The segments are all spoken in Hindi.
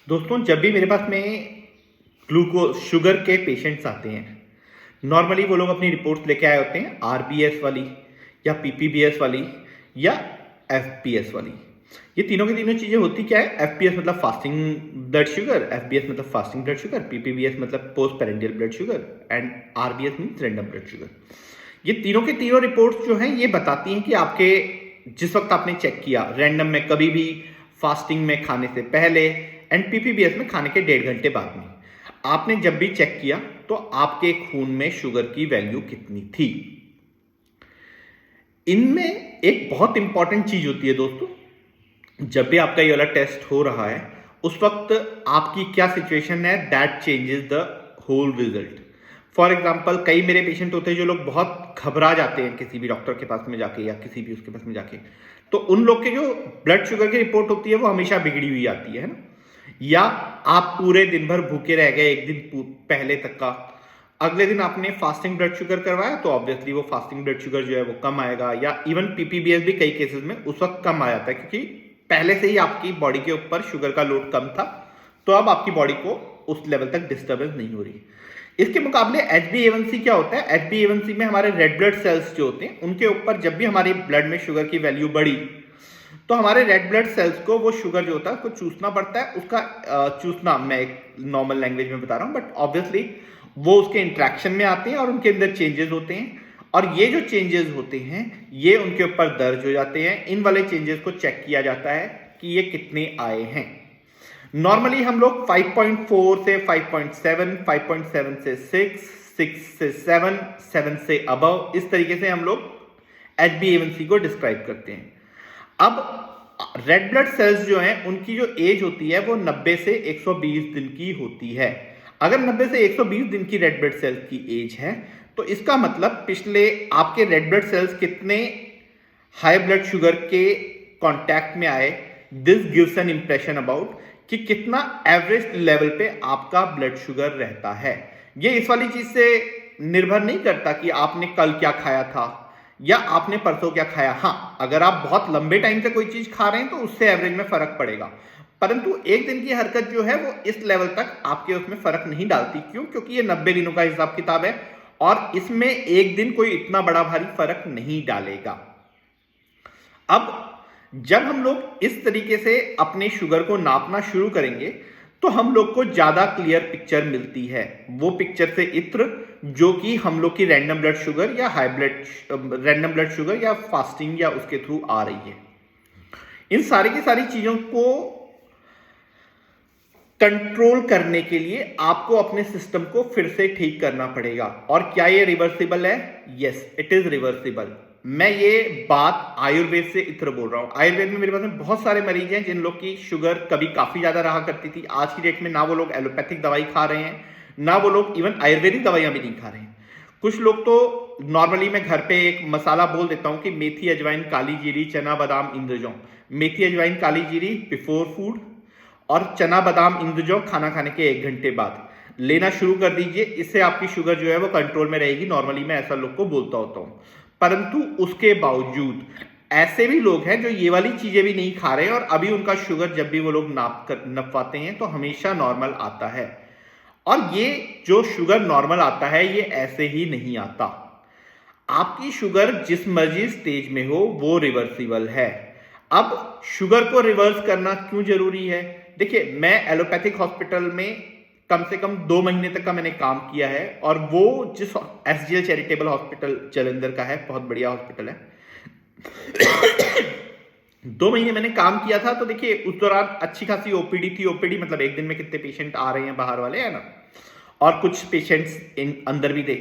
दोस्तों, जब भी मेरे पास में ग्लूकोज शुगर के पेशेंट्स आते हैं, नॉर्मली वो लोग अपनी रिपोर्ट्स लेके आए होते हैं आरबीएस वाली या पीपीबीएस वाली या एफपीएस वाली। ये तीनों की तीनों चीज़ें होती क्या है? एफपीएस मतलब फास्टिंग ब्लड शुगर, एफबीएस मतलब फास्टिंग ब्लड शुगर, पीपीबीएस मतलब post prandial blood sugar and RBS means random blood sugar. ये तीनों के तीनों रिपोर्ट्स जो हैं ये बताती हैं कि आपके जिस वक्त आपने चेक किया रैंडम में कभी भी, फास्टिंग में खाने से पहले एंड पीपीबीएस में खाने के 1.5 घंटे बाद में, आपने जब भी चेक किया तो आपके खून में शुगर की वैल्यू कितनी थी। इनमें एक बहुत इंपॉर्टेंट चीज होती है दोस्तों, जब भी आपका ये वाला टेस्ट हो रहा है उस वक्त आपकी क्या सिचुएशन है, that changes the whole result. For example, कई मेरे पेशेंट होते हैं जो लोग बहुत घबरा जाते हैं किसी भी डॉक्टर के पास में जाके या किसी भी उसके पास में जाके, तो उन लोग के जो ब्लड शुगर की रिपोर्ट होती है वो हमेशा बिगड़ी हुई आती है ना। या आप पूरे दिन भर भूखे रह गए एक दिन पहले तक का, अगले दिन आपने फास्टिंग ब्लड शुगर करवाया तो ऑब्वियसली वो फास्टिंग ब्लड शुगर जो है वो कम आएगा, या इवन पीपीबीएस भी कई केसेस में उस वक्त कम आ जाता है क्योंकि पहले से ही आपकी बॉडी के ऊपर शुगर का लोड कम था, तो अब आपकी बॉडी को उस लेवल तक डिस्टर्बेंस नहीं हो रही। इसके मुकाबले HbA1c क्या होता है? HbA1c में हमारे रेड ब्लड सेल्स जो होते हैं उनके ऊपर जब भी हमारी ब्लड में शुगर की वैल्यू बढ़ी तो हमारे रेड ब्लड सेल्स को वो शुगर जो होता है उसको चूसना पड़ता है। उसका चूसना मैं एक नॉर्मल लैंग्वेज में बता रहा हूं, बट ऑब्वियसली वो उसके इंट्रैक्शन में आते हैं और उनके अंदर चेंजेस होते हैं, और ये जो चेंजेस होते हैं ये उनके ऊपर दर्ज हो जाते हैं। इन वाले चेंजेस को चेक किया जाता है कि ये कितने आए हैं। नॉर्मली हम लोग 5.4 से 5.7, 5.7 से 6, 6 से 7, 7 से अबव, इस तरीके से हम लोग HbA1c को डिस्क्राइब करते हैं। अब रेड ब्लड सेल्स जो हैं उनकी जो एज होती है वो 90 से 120 दिन की होती है। अगर 90 से 120 दिन की रेड ब्लड सेल्स की एज है तो इसका मतलब पिछले आपके रेड ब्लड सेल्स कितने हाई ब्लड शुगर के कांटेक्ट में आए, this gives an impression about कि कितना एवरेज लेवल पे आपका ब्लड शुगर रहता है। ये इस वाली चीज से निर्भर नहीं करता कि आपने कल क्या खाया था या आपने परसों क्या खाया। हाँ, अगर आप बहुत लंबे टाइम से कोई चीज खा रहे हैं तो उससे एवरेज में फर्क पड़ेगा, परंतु एक दिन की हरकत जो है वो इस लेवल तक आपके उसमें फर्क नहीं डालती। क्यों? क्योंकि ये 90 दिनों का हिसाब किताब है और इसमें एक दिन कोई इतना बड़ा भारी फर्क नहीं डालेगा। अब जब हम लोग इस तरीके से अपने शुगर को नापना शुरू करेंगे तो हम लोग को ज्यादा क्लियर पिक्चर मिलती है। वो पिक्चर से इत्र जो कि हम लोग की रैंडम ब्लड शुगर या रैंडम ब्लड शुगर या फास्टिंग या उसके थ्रू आ रही है। इन सारी की सारी चीजों को कंट्रोल करने के लिए आपको अपने सिस्टम को फिर से ठीक करना पड़ेगा। और क्या ये रिवर्सिबल है? Yes, it is reversible. मैं ये बात आयुर्वेद से इत्र बोल रहा हूं। आयुर्वेद में मेरे पास में बहुत सारे मरीज हैं जिन लोग की शुगर कभी काफी ज्यादा रहा करती थी। आज की डेट में ना वो लोग एलोपैथिक दवाई खा रहे हैं, ना वो लोग इवन आयुर्वेदिक दवाइयां भी नहीं खा रहे हैं। कुछ लोग तो नॉर्मली मैं घर पे एक मसाला बोल देता हूं कि मेथी, अजवाइन, काली जीरी, चना, बादाम, इंद्रजौ। मेथी, अजवाइन, काली जीरी बिफोर फूड और चना, बादाम, इंद्रजौ खाना खाने के 1 घंटे बाद लेना शुरू कर दीजिए। इससे आपकी शुगर जो है वो कंट्रोल में रहेगी। नॉर्मली मैं ऐसा लोग को बोलता होता हूं, परंतु उसके बावजूद ऐसे भी लोग हैं जो ये वाली चीजें भी नहीं खा रहे हैं और अभी उनका शुगर जब भी वो लोग नपवाते हैं तो हमेशा नॉर्मल आता है। और ये जो शुगर नॉर्मल आता है ये ऐसे ही नहीं आता। आपकी शुगर जिस मर्जी स्टेज में हो वो रिवर्सिबल है। अब शुगर को रिवर्स करना क्यों जरूरी है? देखिए, मैं एलोपैथिक हॉस्पिटल में कम से कम 2 महीने तक का मैंने काम किया है और वो जिस SGL चैरिटेबल हॉस्पिटल जलंधर का है, बहुत बढ़िया हॉस्पिटल है। 2 महीने मैंने काम किया था तो देखिए उस दौरान अच्छी खासी ओपीडी थी। ओपीडी मतलब एक दिन में कितने पेशेंट आ रहे हैं बाहर वाले, है ना, और कुछ पेशेंट्स अंदर भी थे।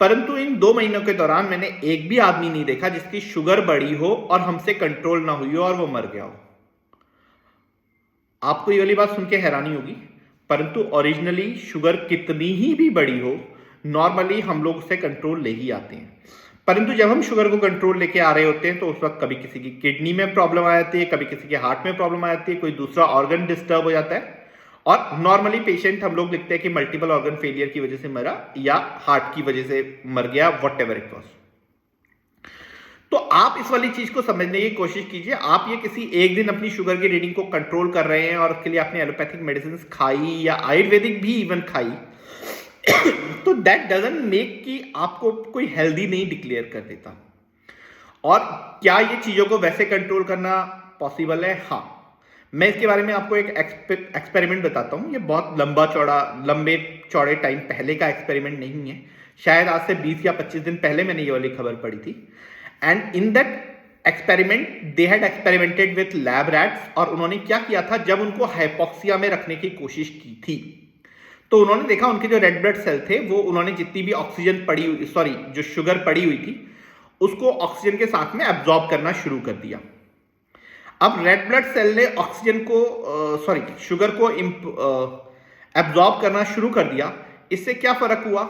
परंतु इन 2 महीनों के दौरान मैंने एक भी आदमी नहीं देखा जिसकी शुगर बढ़ी हो और हमसे कंट्रोल ना हुई हो और वो मर गया हो। आपको ये वाली बात सुन के हैरानी होगी, परंतु ओरिजिनली शुगर कितनी ही भी बड़ी हो, नॉर्मली हम लोग उससे कंट्रोल ले ही आते हैं। परंतु जब हम शुगर को कंट्रोल लेके आ रहे होते हैं तो उस वक्त कभी किसी की किडनी में प्रॉब्लम आ जाती है, कभी किसी के हार्ट में प्रॉब्लम आ जाती है, कोई दूसरा ऑर्गन डिस्टर्ब हो जाता है। और नॉर्मली पेशेंट हम लोग लिखते हैं कि मल्टीपल ऑर्गन फेलियर की वजह से मरा या हार्ट की वजह से मर गया, वट एवर इट वॉज। तो आप इस वाली चीज को समझने की कोशिश कीजिए। आप ये किसी एक दिन अपनी शुगर की रीडिंग को कंट्रोल कर रहे हैं और उसके लिए आपने एलोपैथिक मेडिसिन खाई या आयुर्वेदिक भी इवन खाई, तो दैट डजंट मेक कि आपको कोई हेल्दी नहीं डिक्लेयर कर देता। और क्या ये चीजों को वैसे कंट्रोल करना पॉसिबल है? हाँ, मैं इसके बारे में आपको एक एक्सपेरिमेंट बताता हूँ। ये बहुत लंबे चौड़े टाइम पहले का एक्सपेरिमेंट नहीं है, शायद आज से 20 या 25 दिन पहले मैंने ये वाली खबर पढ़ी थी। And in that experiment they had experimented with lab rats, और उन्होंने क्या किया था, जब उनको हाइपोक्सिया में रखने की कोशिश की थी तो उन्होंने देखा उनके जो रेड ब्लड सेल थे वो उन्होंने जितनी भी जो शुगर पड़ी हुई थी उसको ऑक्सीजन के साथ में एब्जॉर्ब करना शुरू कर दिया। अब रेड ब्लड सेल ने शुगर को एब्जॉर्ब करना शुरू कर दिया। इससे क्या फर्क हुआ?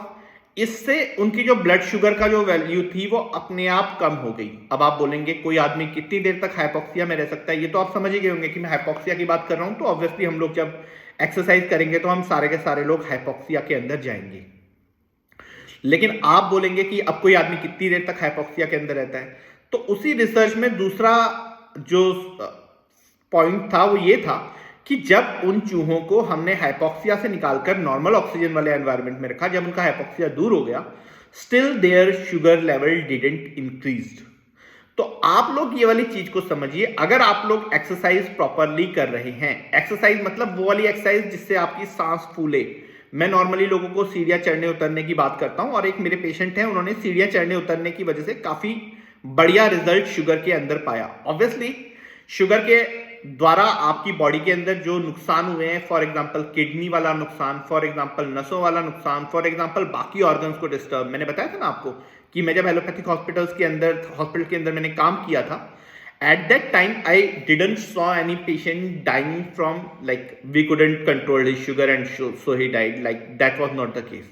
इससे उनकी जो ब्लड शुगर का जो वैल्यू थी वो अपने आप कम हो गई। अब आप बोलेंगे कोई आदमी कितनी देर तक हाइपोक्सिया में रह सकता है? ये तो आप समझ ही गए होंगे कि मैं हाइपोक्सिया की बात कर रहा हूं। तो ऑब्वियसली हम लोग जब एक्सरसाइज करेंगे तो हम सारे के सारे लोग हाइपोक्सिया के अंदर जाएंगे। लेकिन आप बोलेंगे कि अब कोई आदमी कितनी देर तक हाइपोक्सिया के अंदर रहता है? तो उसी रिसर्च में दूसरा जो पॉइंट था वो ये था कि जब उन चूहों को हमने हाइपोक्सिया से निकालकर नॉर्मल ऑक्सीजन वाले एनवायरनमेंट में रखा, जब उनका हाइपोक्सिया दूर हो गया, still their sugar level didn't increased. तो आप लोग ये वाली चीज को समझिए। अगर आप लोग एक्सरसाइज प्रॉपरली कर रहे हैं, एक्सरसाइज मतलब वो वाली एक्सरसाइज जिससे आपकी सांस फूले। मैं नॉर्मली लोगों को सीढ़ियां चढ़ने उतरने की बात करता हूं, और एक मेरे पेशेंट हैं, उन्होंने सीढ़ियां चढ़ने उतरने की वजह से काफी बढ़िया रिजल्ट शुगर के अंदर पाया। ऑब्वियसली शुगर के द्वारा आपकी बॉडी के अंदर जो नुकसान हुए हैं, फॉर एग्जांपल किडनी वाला नुकसान, फॉर एग्जांपल नसों वाला नुकसान, फॉर एग्जांपल बाकी ऑर्गन्स को डिस्टर्ब, मैंने बताया था ना आपको कि मैं जब एलोपैथिक हॉस्पिटल के अंदर मैंने काम किया था, at that time I didn't saw any patient dying from like we couldn't control his sugar and so he died, like that was not the case.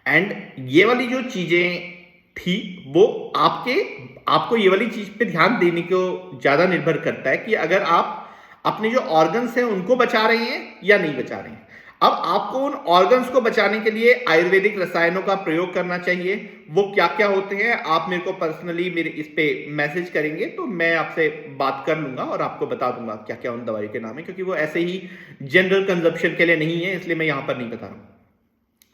And ये वाली जो चीजें थी वो आपको ये वाली चीज पे ध्यान देने को ज्यादा निर्भर करता है कि अगर आप अपने जो ऑर्गन्स हैं उनको बचा रहे हैं या नहीं बचा रहे हैं। अब आपको उन ऑर्गन्स को बचाने के लिए आयुर्वेदिक रसायनों का प्रयोग करना चाहिए। वो क्या क्या होते हैं आप मेरे को पर्सनली मेरे इस पे मैसेज करेंगे तो मैं आपसे बात कर लूंगा और आपको बता दूंगा क्या क्या उन दवाई के नाम है, क्योंकि वो ऐसे ही जनरल कंजप्शन के लिए नहीं है, इसलिए मैं यहां पर नहीं बता रहा हूं।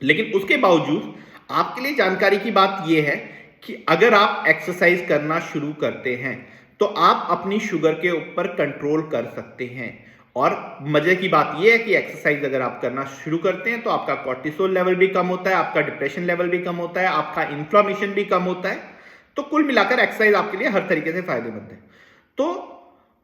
लेकिन उसके बावजूद आपके लिए जानकारी की बात यह है कि अगर आप एक्सरसाइज करना शुरू करते हैं तो आप अपनी शुगर के ऊपर कंट्रोल कर सकते हैं। और मजे की बात यह है कि एक्सरसाइज अगर आप करना शुरू करते हैं तो आपका कॉर्टिसोल लेवल भी कम होता है, आपका डिप्रेशन लेवल भी कम होता है, आपका इन्फ्लामेशन भी कम होता है। तो कुल मिलाकर एक्सरसाइज आपके लिए हर तरीके से फायदेमंद है। तो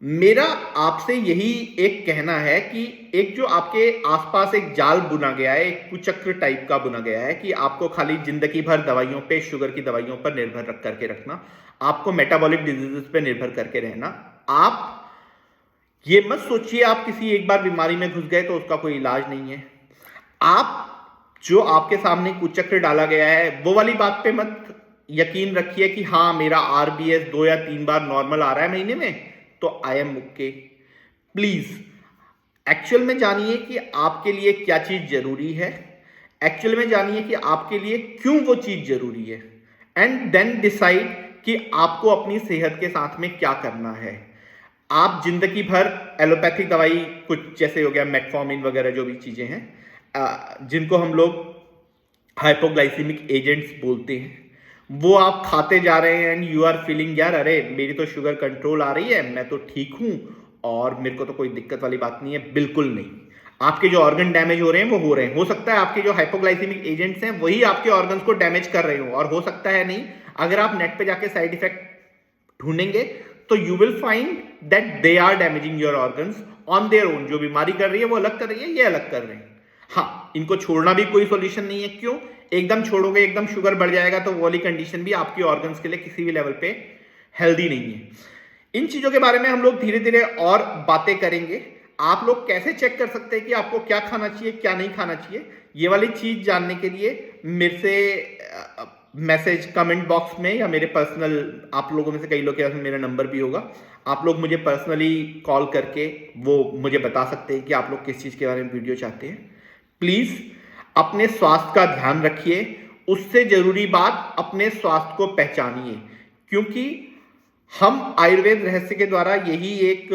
मेरा आपसे यही एक कहना है कि एक जो आपके आसपास एक जाल बुना गया है, एक कुचक्र टाइप का बुना गया है कि आपको खाली जिंदगी भर दवाइयों पे, शुगर की दवाइयों पर निर्भर रख करके रखना, आपको मेटाबॉलिक डिजीजेस पे निर्भर करके रहना। आप ये मत सोचिए आप किसी एक बार बीमारी में घुस गए तो उसका कोई इलाज नहीं है। आप जो आपके सामने कुचक्र डाला गया है वो वाली बात पे मत यकीन रखिए कि हाँ मेरा आरबीएस 2 या 3 बार नॉर्मल आ रहा है महीने में तो I am okay. Please actual में जानिए कि आपके लिए क्या चीज जरूरी है, एक्चुअल में जानिए कि आपके लिए क्यों वो चीज जरूरी है, एंड देन डिसाइड कि आपको अपनी सेहत के साथ में क्या करना है। आप जिंदगी भर एलोपैथिक दवाई कुछ जैसे हो गया मेटफॉर्मिन वगैरह जो भी चीजें हैं जिनको हम लोग हाइपोग्लाइसीमिक एजेंट्स बोलते हैं, वो आप खाते जा रहे हैं एंड यू आर फीलिंग यार अरे मेरी तो शुगर कंट्रोल आ रही है, मैं तो ठीक हूं और मेरे को तो कोई दिक्कत वाली बात नहीं है। बिल्कुल नहीं। आपके जो ऑर्गन डैमेज हो रहे हैं वो हो रहे हैं। हो सकता है आपके जो हाइपोग्लाइसीमिक एजेंट्स हैं वही आपके ऑर्गन्स को डैमेज कर रहे हो, और हो सकता है नहीं। अगर आप नेट पे जाके साइड इफेक्ट ढूंढेंगे तो you will find that they are damaging your organs on their own. जो बीमारी कर रही है वो अलग कर रही है, ये अलग कर रहे हैं। हाँ, इनको छोड़ना भी कोई सॉल्यूशन नहीं है। क्यों? एकदम छोड़ोगे, एकदम शुगर बढ़ जाएगा तो वो वाली कंडीशन भी आपकी ऑर्गन्स के लिए किसी भी लेवल पे हेल्दी नहीं है। इन चीजों के बारे में हम लोग धीरे धीरे और बातें करेंगे। आप लोग कैसे चेक कर सकते हैं कि आपको क्या खाना चाहिए, क्या नहीं खाना चाहिए, ये वाली चीज जानने के लिए मेरे से मैसेज कमेंट बॉक्स में या मेरे पर्सनल, आप लोगों में से कई लोग के पास मेरा नंबर भी होगा, आप लोग मुझे पर्सनली कॉल करके वो मुझे बता सकते हैं कि आप लोग किस चीज़ के बारे में वीडियो चाहते हैं। प्लीज़ अपने स्वास्थ्य का ध्यान रखिए। उससे जरूरी बात अपने स्वास्थ्य को पहचानिए, क्योंकि हम आयुर्वेद रहस्य के द्वारा यही एक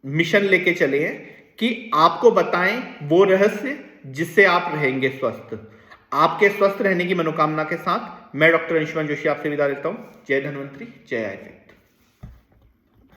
मिशन लेके चले हैं कि आपको बताएं वो रहस्य जिससे आप रहेंगे स्वस्थ। आपके स्वस्थ रहने की मनोकामना के साथ मैं डॉक्टर अंशुमान जोशी आपसे विदा लेता हूं। जय धन्वंतरी, जय आयुर्वेद।